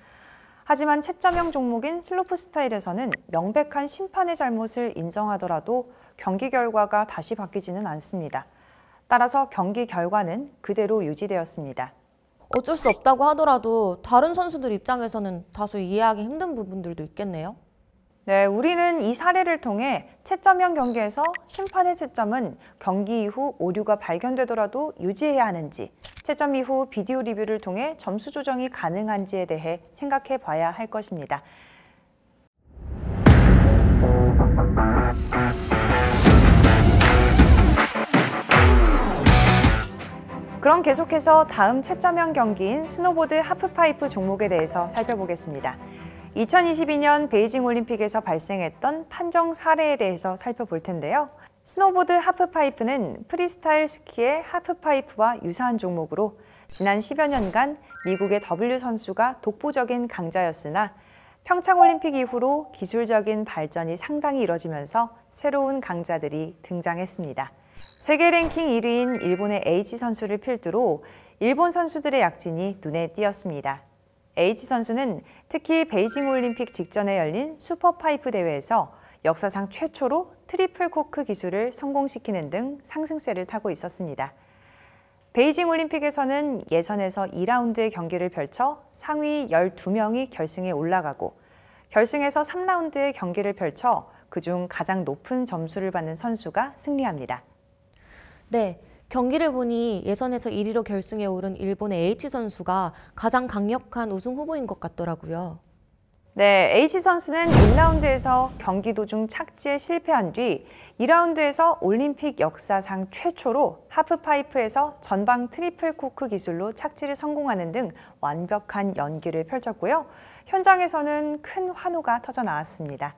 하지만 채점형 종목인 슬로프 스타일에서는 명백한 심판의 잘못을 인정하더라도 경기 결과가 다시 바뀌지는 않습니다. 따라서 경기 결과는 그대로 유지되었습니다. 어쩔 수 없다고 하더라도 다른 선수들 입장에서는 다소 이해하기 힘든 부분들도 있겠네요. 네, 우리는 이 사례를 통해 채점형 경기에서 심판의 채점은 경기 이후 오류가 발견되더라도 유지해야 하는지, 채점 이후 비디오 리뷰를 통해 점수 조정이 가능한지에 대해 생각해 봐야 할 것입니다. 그럼 계속해서 다음 채점형 경기인 스노보드 하프파이프 종목에 대해서 살펴보겠습니다. 2022년 베이징 올림픽에서 발생했던 판정 사례에 대해서 살펴볼 텐데요. 스노보드 하프파이프는 프리스타일 스키의 하프파이프와 유사한 종목으로 지난 10여 년간 미국의 W 선수가 독보적인 강자였으나 평창올림픽 이후로 기술적인 발전이 상당히 이뤄지면서 새로운 강자들이 등장했습니다. 세계 랭킹 1위인 일본의 H 선수를 필두로 일본 선수들의 약진이 눈에 띄었습니다. H 선수는 특히 베이징 올림픽 직전에 열린 슈퍼파이프 대회에서 역사상 최초로 트리플 코크 기술을 성공시키는 등 상승세를 타고 있었습니다. 베이징 올림픽에서는 예선에서 2라운드의 경기를 펼쳐 상위 12명이 결승에 올라가고 결승에서 3라운드의 경기를 펼쳐 그중 가장 높은 점수를 받는 선수가 승리합니다. 네, 경기를 보니 예선에서 1위로 결승에 오른 일본의 H 선수가 가장 강력한 우승 후보인 것 같더라고요. 네, H 선수는 1라운드에서 경기 도중 착지에 실패한 뒤 2라운드에서 올림픽 역사상 최초로 하프파이프에서 전방 트리플 코크 기술로 착지를 성공하는 등 완벽한 연기를 펼쳤고요. 현장에서는 큰 환호가 터져 나왔습니다.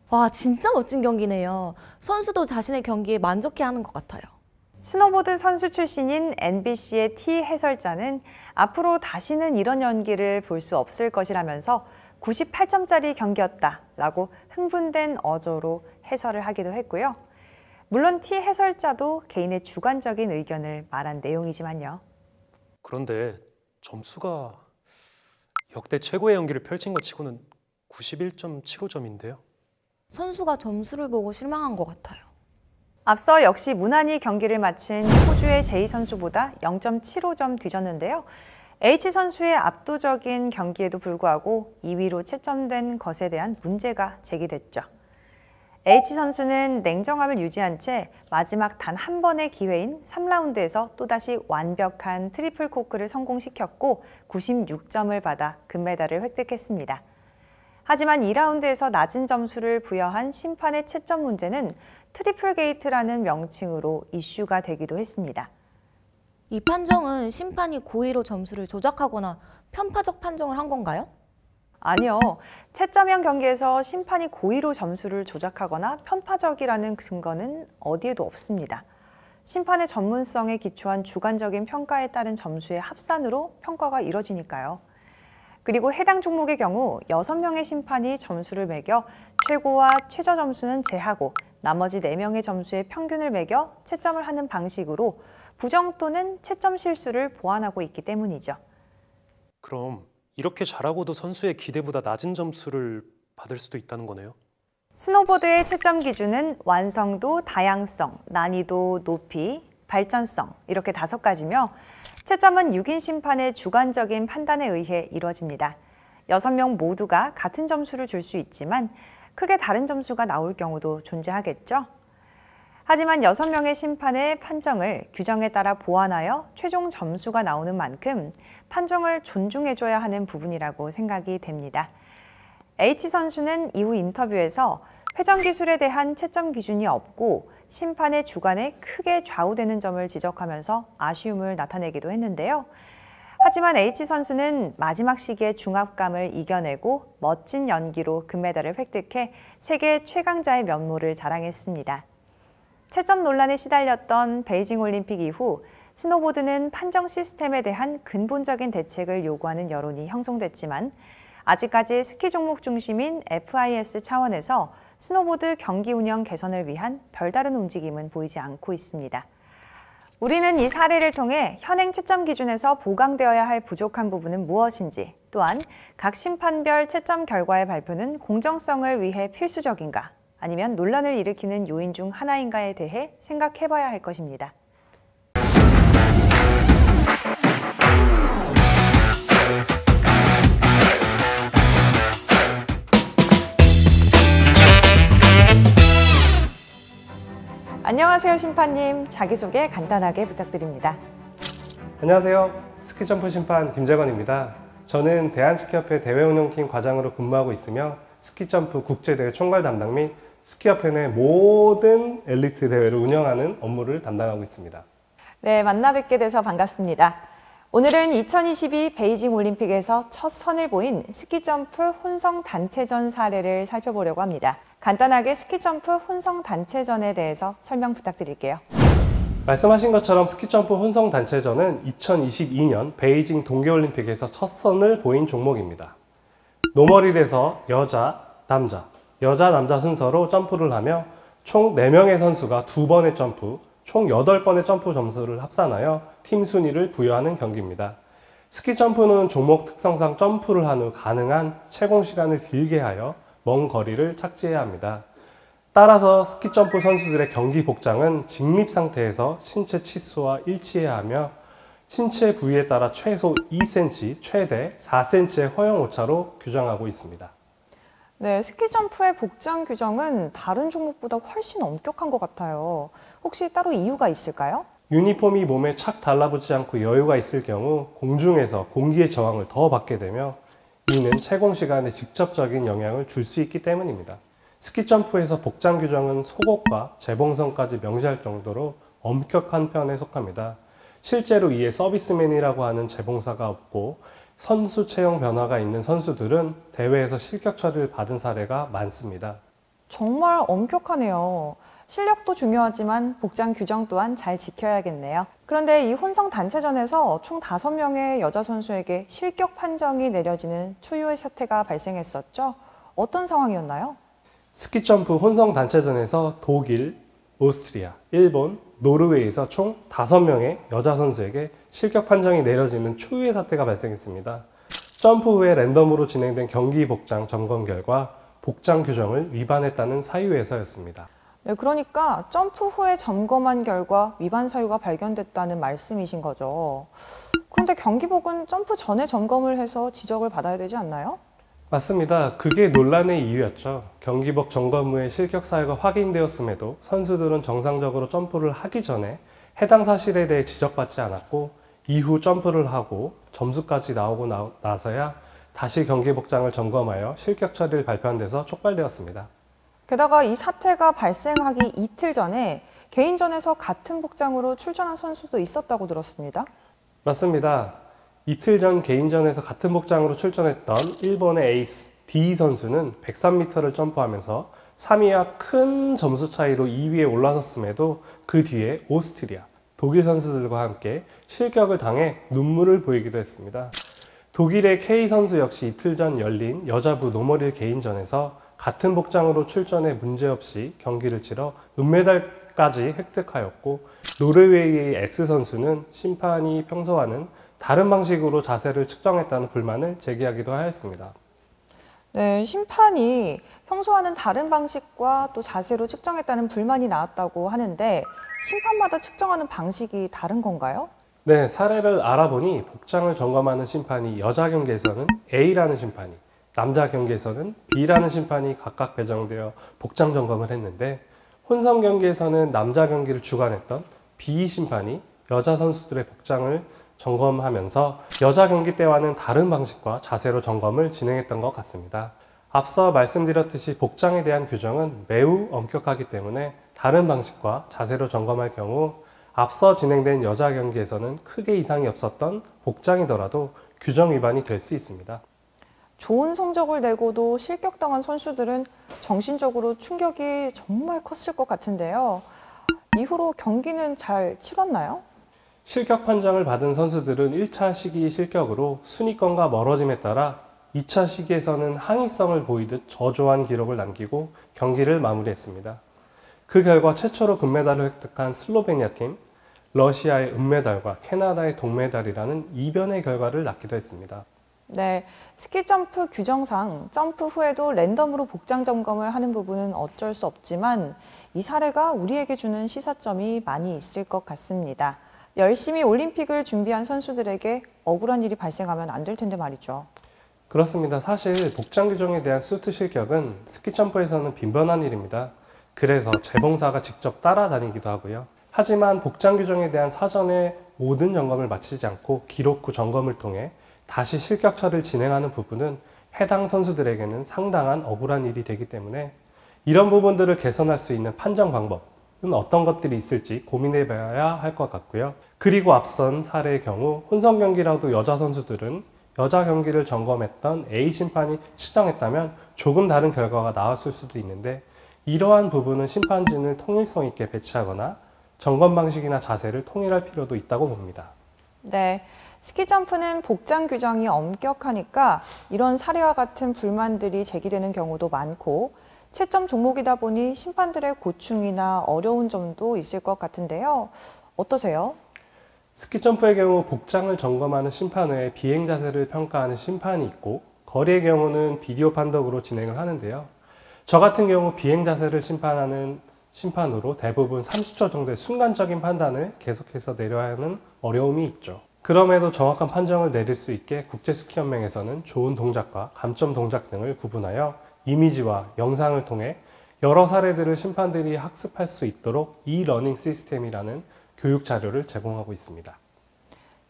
와, 진짜 멋진 경기네요. 선수도 자신의 경기에 만족해하는 것 같아요. 스노보드 선수 출신인 NBC의 T 해설자는 앞으로 다시는 이런 연기를 볼 수 없을 것이라면서 98점짜리 경기였다라고 흥분된 어조로 해설을 하기도 했고요. 물론 T 해설자도 개인의 주관적인 의견을 말한 내용이지만요. 그런데 점수가 역대 최고의 연기를 펼친 것 치고는 91.75점인데요. 선수가 점수를 보고 실망한 것 같아요. 앞서 역시 무난히 경기를 마친 호주의 제이 선수보다 0.75점 뒤졌는데요. H 선수의 압도적인 경기에도 불구하고 2위로 채점된 것에 대한 문제가 제기됐죠. H 선수는 냉정함을 유지한 채 마지막 단 한 번의 기회인 3라운드에서 또다시 완벽한 트리플 코크를 성공시켰고 96점을 받아 금메달을 획득했습니다. 하지만 2라운드에서 낮은 점수를 부여한 심판의 채점 문제는 트리플 게이트라는 명칭으로 이슈가 되기도 했습니다. 이 판정은 심판이 고의로 점수를 조작하거나 편파적 판정을 한 건가요? 아니요. 채점형 경기에서 심판이 고의로 점수를 조작하거나 편파적이라는 증거는 어디에도 없습니다. 심판의 전문성에 기초한 주관적인 평가에 따른 점수의 합산으로 평가가 이뤄지니까요. 그리고 해당 종목의 경우 6명의 심판이 점수를 매겨 최고와 최저 점수는 제하고 나머지 4명의 점수의 평균을 매겨 채점을 하는 방식으로 부정 또는 채점 실수를 보완하고 있기 때문이죠. 그럼 이렇게 잘하고도 선수의 기대보다 낮은 점수를 받을 수도 있다는 거네요. 스노보드의 채점 기준은 완성도, 다양성, 난이도, 높이, 발전성 이렇게 5가지며 채점은 6인 심판의 주관적인 판단에 의해 이루어집니다. 6명 모두가 같은 점수를 줄 수 있지만 크게 다른 점수가 나올 경우도 존재하겠죠. 하지만 6명의 심판의 판정을 규정에 따라 보완하여 최종 점수가 나오는 만큼 판정을 존중해줘야 하는 부분이라고 생각이 됩니다. H 선수는 이후 인터뷰에서 회전 기술에 대한 채점 기준이 없고 심판의 주관에 크게 좌우되는 점을 지적하면서 아쉬움을 나타내기도 했는데요. 하지만 H 선수는 마지막 시기에 중압감을 이겨내고 멋진 연기로 금메달을 획득해 세계 최강자의 면모를 자랑했습니다. 채점 논란에 시달렸던 베이징 올림픽 이후 스노보드는 판정 시스템에 대한 근본적인 대책을 요구하는 여론이 형성됐지만 아직까지 스키 종목 중심인 FIS 차원에서 스노보드 경기 운영 개선을 위한 별다른 움직임은 보이지 않고 있습니다. 우리는 이 사례를 통해 현행 채점 기준에서 보강되어야 할 부족한 부분은 무엇인지, 또한 각 심판별 채점 결과의 발표는 공정성을 위해 필수적인가, 아니면 논란을 일으키는 요인 중 하나인가에 대해 생각해봐야 할 것입니다. 안녕하세요, 심판님. 자기소개 간단하게 부탁드립니다. 안녕하세요. 스키점프 심판 김재건입니다. 저는 대한스키협회 대회운영팀 과장으로 근무하고 있으며 스키점프 국제대회 총괄 담당 및 스키협회 내 모든 엘리트 대회를 운영하는 업무를 담당하고 있습니다. 네, 만나 뵙게 돼서 반갑습니다. 오늘은 2022 베이징 올림픽에서 첫 선을 보인 스키점프 혼성 단체전 사례를 살펴보려고 합니다. 간단하게 스키점프 혼성 단체전에 대해서 설명 부탁드릴게요. 말씀하신 것처럼 스키점프 혼성 단체전은 2022년 베이징 동계올림픽에서 첫 선을 보인 종목입니다. 노멀일에서 여자, 남자 순서로 점프를 하며 총 4명의 선수가 2번의 점프, 총 8번의 점프 점수를 합산하여 팀 순위를 부여하는 경기입니다. 스키점프는 종목 특성상 점프를 한 후 가능한 채공 시간을 길게 하여 먼 거리를 착지해야 합니다. 따라서 스키점프 선수들의 경기 복장은 직립 상태에서 신체 치수와 일치해야 하며 신체 부위에 따라 최소 2cm, 최대 4cm의 허용 오차로 규정하고 있습니다. 네, 스키점프의 복장 규정은 다른 종목보다 훨씬 엄격한 것 같아요. 혹시 따로 이유가 있을까요? 유니폼이 몸에 착 달라붙지 않고 여유가 있을 경우 공중에서 공기의 저항을 더 받게 되며 이는 채공 시간에 직접적인 영향을 줄 수 있기 때문입니다. 스키점프에서 복장 규정은 속옷과 재봉선까지 명시할 정도로 엄격한 편에 속합니다. 실제로 이에 서비스맨이라고 하는 재봉사가 없고 선수 채용 변화가 있는 선수들은 대회에서 실격 처리를 받은 사례가 많습니다. 정말 엄격하네요. 실력도 중요하지만 복장 규정 또한 잘 지켜야겠네요. 그런데 이 혼성 단체전에서 총 5명의 여자 선수에게 실격 판정이 내려지는 초유의 사태가 발생했었죠. 어떤 상황이었나요? 스키점프 혼성 단체전에서 독일, 오스트리아, 일본, 노르웨이에서 총 5명의 여자 선수에게 실격 판정이 내려지는 초유의 사태가 발생했습니다. 점프 후에 랜덤으로 진행된 경기 복장 점검 결과 복장 규정을 위반했다는 사유에서였습니다. 네, 그러니까 점프 후에 점검한 결과 위반 사유가 발견됐다는 말씀이신 거죠. 그런데 경기복은 점프 전에 점검을 해서 지적을 받아야 되지 않나요? 맞습니다. 그게 논란의 이유였죠. 경기복 점검 후에 실격 사유가 확인되었음에도 선수들은 정상적으로 점프를 하기 전에 해당 사실에 대해 지적받지 않았고 이후 점프를 하고 점수까지 나오고 나서야 다시 경기복장을 점검하여 실격 처리를 발표한 데서 촉발되었습니다. 게다가 이 사태가 발생하기 이틀 전에 개인전에서 같은 복장으로 출전한 선수도 있었다고 들었습니다. 맞습니다. 이틀 전 개인전에서 같은 복장으로 출전했던 일본의 에이스 D 선수는 103m를 점프하면서 3위와 큰 점수 차이로 2위에 올라섰음에도 그 뒤에 오스트리아, 독일 선수들과 함께 실격을 당해 눈물을 보이기도 했습니다. 독일의 K 선수 역시 이틀 전 열린 여자부 노멀 개인전에서 같은 복장으로 출전해 문제없이 경기를 치러 은메달까지 획득하였고, 노르웨이의 S 선수는 심판이 평소와는 다른 방식으로 자세를 측정했다는 불만을 제기하기도 하였습니다. 네, 심판이 평소와는 다른 방식과 또 자세로 측정했다는 불만이 나왔다고 하는데 심판마다 측정하는 방식이 다른 건가요? 네, 사례를 알아보니 복장을 점검하는 심판이 여자 경기에서는 A라는 심판이, 남자 경기에서는 B라는 심판이 각각 배정되어 복장 점검을 했는데, 혼성 경기에서는 남자 경기를 주관했던 B 심판이 여자 선수들의 복장을 점검하면서 여자 경기 때와는 다른 방식과 자세로 점검을 진행했던 것 같습니다. 앞서 말씀드렸듯이 복장에 대한 규정은 매우 엄격하기 때문에 다른 방식과 자세로 점검할 경우 앞서 진행된 여자 경기에서는 크게 이상이 없었던 복장이더라도 규정 위반이 될 수 있습니다. 좋은 성적을 내고도 실격당한 선수들은 정신적으로 충격이 정말 컸을 것 같은데요. 이후로 경기는 잘 치렀나요? 실격 판정을 받은 선수들은 1차 시기 실격으로 순위권과 멀어짐에 따라 2차 시기에서는 항의성을 보이듯 저조한 기록을 남기고 경기를 마무리했습니다. 그 결과 최초로 금메달을 획득한 슬로베니아 팀, 러시아의 은메달과 캐나다의 동메달이라는 이변의 결과를 낳기도 했습니다. 네, 스키점프 규정상 점프 후에도 랜덤으로 복장 점검을 하는 부분은 어쩔 수 없지만 이 사례가 우리에게 주는 시사점이 많이 있을 것 같습니다. 열심히 올림픽을 준비한 선수들에게 억울한 일이 발생하면 안 될 텐데 말이죠. 그렇습니다. 사실 복장 규정에 대한 수트 실격은 스키점프에서는 빈번한 일입니다. 그래서 재봉사가 직접 따라다니기도 하고요. 하지만 복장 규정에 대한 사전에 모든 점검을 마치지 않고 기록 후 점검을 통해 다시 실격 처리를 진행하는 부분은 해당 선수들에게는 상당한 억울한 일이 되기 때문에 이런 부분들을 개선할 수 있는 판정 방법은 어떤 것들이 있을지 고민해 봐야 할 것 같고요. 그리고 앞선 사례의 경우 혼성 경기라도 여자 선수들은 여자 경기를 점검했던 A 심판이 측정했다면 조금 다른 결과가 나왔을 수도 있는데, 이러한 부분은 심판진을 통일성 있게 배치하거나 점검 방식이나 자세를 통일할 필요도 있다고 봅니다. 네, 스키점프는 복장 규정이 엄격하니까 이런 사례와 같은 불만들이 제기되는 경우도 많고 채점 종목이다 보니 심판들의 고충이나 어려운 점도 있을 것 같은데요. 어떠세요? 스키점프의 경우 복장을 점검하는 심판 외에 비행 자세를 평가하는 심판이 있고, 거리의 경우는 비디오 판독으로 진행을 하는데요. 저 같은 경우 비행 자세를 심판하는 심판으로 대부분 30초 정도의 순간적인 판단을 계속해서 내려야 하는 어려움이 있죠. 그럼에도 정확한 판정을 내릴 수 있게 국제스키연맹에서는 좋은 동작과 감점 동작 등을 구분하여 이미지와 영상을 통해 여러 사례들을 심판들이 학습할 수 있도록 이러닝 시스템이라는 교육 자료를 제공하고 있습니다.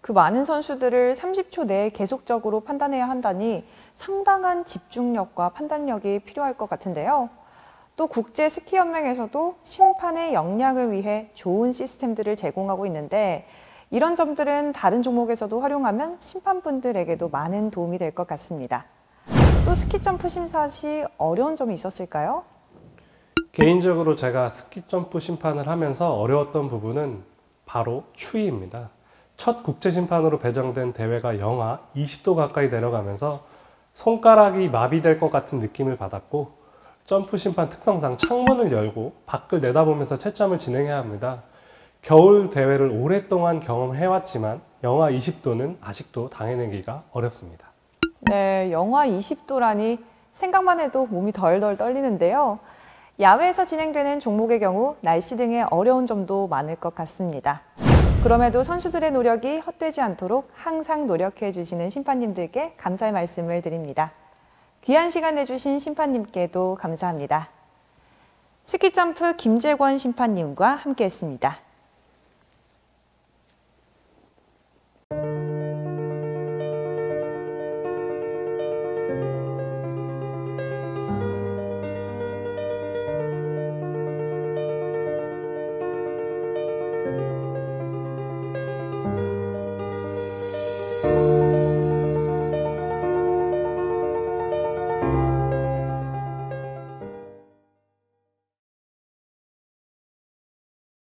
그 많은 선수들을 30초 내에 계속적으로 판단해야 한다니 상당한 집중력과 판단력이 필요할 것 같은데요. 또 국제스키연맹에서도 심판의 역량을 위해 좋은 시스템들을 제공하고 있는데 이런 점들은 다른 종목에서도 활용하면 심판분들에게도 많은 도움이 될 것 같습니다. 또 스키점프 심사 시 어려운 점이 있었을까요? 개인적으로 제가 스키점프 심판을 하면서 어려웠던 부분은 바로 추위입니다. 첫 국제심판으로 배정된 대회가 영하 20도 가까이 내려가면서 손가락이 마비될 것 같은 느낌을 받았고, 점프 심판 특성상 창문을 열고 밖을 내다보면서 채점을 진행해야 합니다. 겨울 대회를 오랫동안 경험해왔지만 영하 20도는 아직도 당해내기가 어렵습니다. 네, 영하 20도라니 생각만 해도 몸이 덜덜 떨리는데요. 야외에서 진행되는 종목의 경우 날씨 등의 어려운 점도 많을 것 같습니다. 그럼에도 선수들의 노력이 헛되지 않도록 항상 노력해 주시는 심판님들께 감사의 말씀을 드립니다. 귀한 시간 내주신 심판님께도 감사합니다. 스키점프 김재권 심판님과 함께했습니다.